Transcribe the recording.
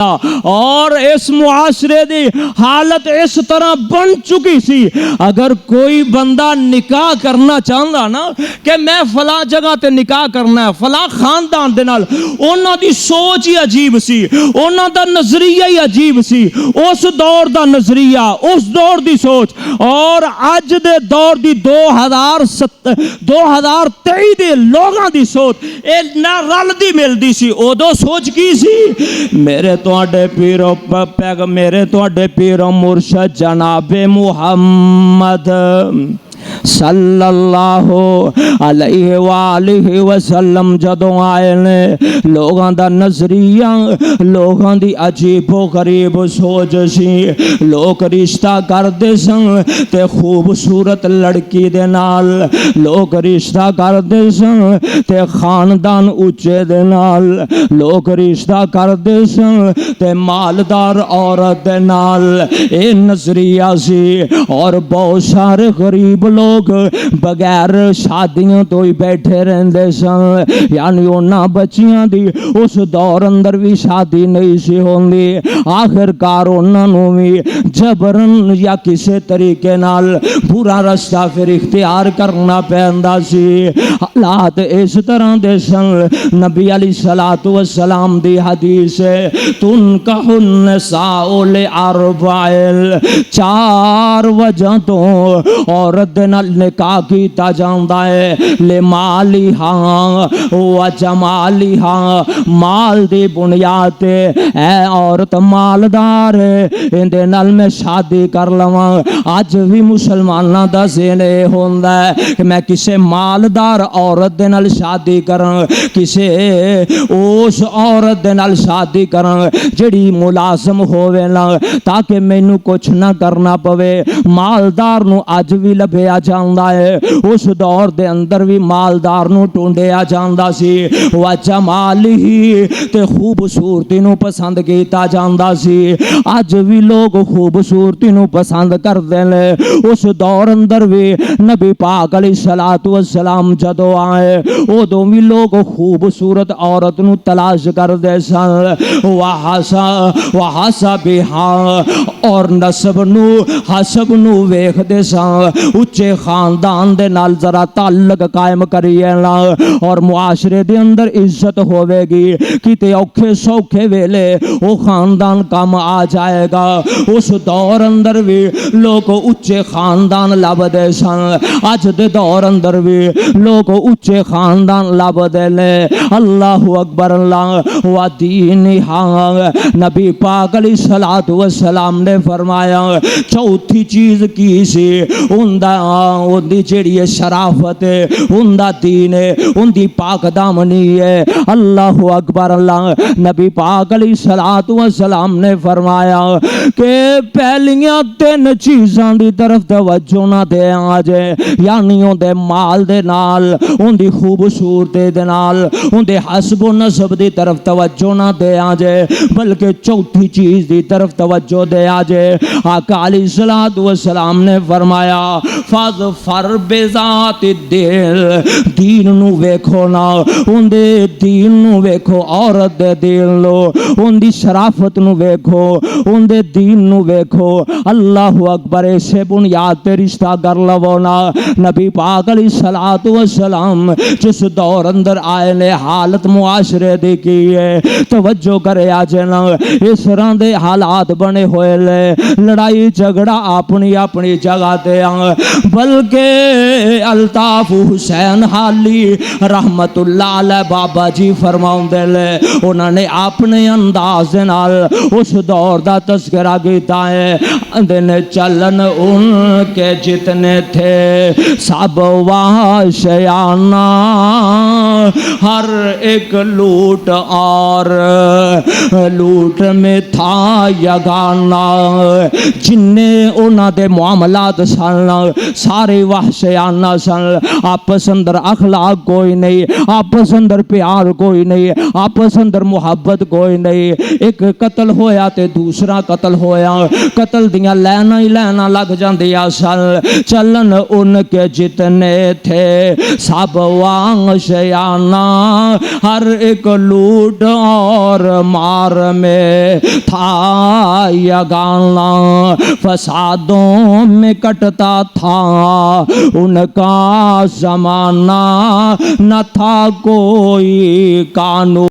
اور اس معاشرے دی حالت اس طرح بن چکی سی، اگر کوئی بندہ نکاح کرنا چاہتا نا کہ میں فلاں جگہ تے نکاح کرنا ہے فلاں خاندان دے نال، انہاں دی سوچ ہی عجیب سی، انہاں دا نظریہ ہی عجیب سی، اس دور دا نظریہ، اس دور دی سوچ اور اج دے دور دی 2023 دے لوگاں دی سوچ اے نہ رل دی ملدی سی۔ اودوں سوچ کی سی؟ میرے تواڈے پیرو مرشد جناب محمد صلی اللہ علیہ وآلہ وسلم جدوں آئے نے، لوگاں دا نظریہ، لوگاں دی عجیب و غریب سوچ سی۔ لوگ رشتہ کردے سن تے خوبصورت لڑکی دے نال، لوگ رشتہ کردے سن تے خاندان اونچے دے نال، لوگ رشتہ کردے سن تے مالدار عورت دے نال، اے نظریہ سی۔ اور بہت سارے غریب لوگ بغیر شادیوں تو ہی بیٹھے رہندے سن، یعنی انہاں بچیاں دی اس دور اندر بھی شادی نہیں سی ہوندی، آخر کار انہاں نوں بھی جبرن یا کسی طریقے نال برا رستہ پھر اختیار کرنا پیندا سی۔ حالات اس طرح دے سن۔ نبی علیہ الصلوۃ والسلام دی حدیث ہے، تنکح النساء لاربع، 4 وجہ تو عورت نال نکاح کیتا جاندا ہے، لمالھا و جمالھا، مال دی بنیاد تے اے عورت مالدار ہے اندے نال میں شادی کر لواں۔ اج بھی مسلماناں دا ذہن اے ہوندا ہے کہ میں کسے مالدار عورت دے نال شادی کراں، کسے اس عورت دے نال شادی کراں جڑی ملازم ہووے نا تاکہ مینوں کچھ نہ کرنا پوے۔ مالدار نو اج بھی لبھیا جاندا ہے، اس دور دے اندر بھی مالدار نو ٹونڈیا جاندا سی۔ وجمالہ تے خوبصورتی نو پسند کیتا جاندا سی، اج بھی لوگ خوبصورتی نو پسند کردے نے۔ اس دور اندر بھی نبی پاک علیہ الصلوۃ والسلام جدوں آئے ادوں بھی لوگ خوبصورت عورت نو تلاش کردے سن۔ وحسبھا، اور نسب نو حسب نو ویکھدے سن، اچے خاندان دے نال ذرا تعلق قائم کریے نا اور معاشرے دے اندر عزت ہوے گی، کتے اوکھے سوکھے ویلے او خاندان کم آ جائے گا۔ اس دور اندر بھی لوگ اچے خاندان لبدے سن، اج دے دور اندر بھی لوگ اچے خاندان لبدے نے۔ اللہ اکبر۔ اللہ و دینھا، نبی پاک علیہ الصلوۃ والسلام نے فرمایا چوتھی چیز کی سی؟ اندی جیڑی شرافت ہے، اندہ دین ہے، اندی پاک دامنی ہے۔ اللہ اکبر۔ اللہ نبی پاک علیہ الصلوۃ والسلام نے فرمایا کہ پہلیاں 3 چیزاں دی طرف توجہ نہ دے آجے، یعنی ان دے مال دے نال، ان دی خوبصورتی دے نال، ان دے حسب و نسب دی طرف توجہ نہ دے آجے، بلکہ چوتھی چیز دی طرف توجہ دے آجے۔ آقا علیہ الصلوۃ والسلام نے فرمایا فاظفر بذات الدین، دین نو ویکھو نا، ان دے دین نو ویکھو، عورت دے دین لو، ان دی شرافت نو ویکھو، ان دے دین نو ویکھو۔ اللہ اکبر۔ اسے بنیاد تے رشتہ کر لو نا۔ نبی پاک علیہ الصلوۃ والسلام جس دور اندر آئے نے حالت معاشرے دی کی ہے، توجہ کرے آجے نا، اس طرح دے حالات بنے ہوئے لے، لڑائی جھگڑا اپنی اپنی جگہ تے، بلکہ الطاف حسین حالی رحمت اللہ علیہ بابا جی فرماؤندے لے، انہوں نے اپنے انداز نال اس دور دا تذکرہ کیتا ہے۔ دن چلن ان کے جتنے تھے سب وحشیانہ، ہر ایک لوٹ اور لوٹ میں تھا یگانہ، جنہیں انہاں دے معاملات سن سارے وحشیانہ سن، آپس اندر اخلاق کوئی نہیں، آپس اندر پیار کوئی نہیں، آپس اندر محبت کوئی نہیں۔ ایک قتل ہویا تے دوسرا قتل ہویا، قتل دیاں لینا ہی لینا لگ جاندیا سن۔ چلن ان کے جتنے تھے سب وحشیانہ، ہر ایک لوٹ اور مار میں تھا یگانہ، فسادوں میں کٹتا تھا ان کا زمانہ، نہ تھا کوئی قانون۔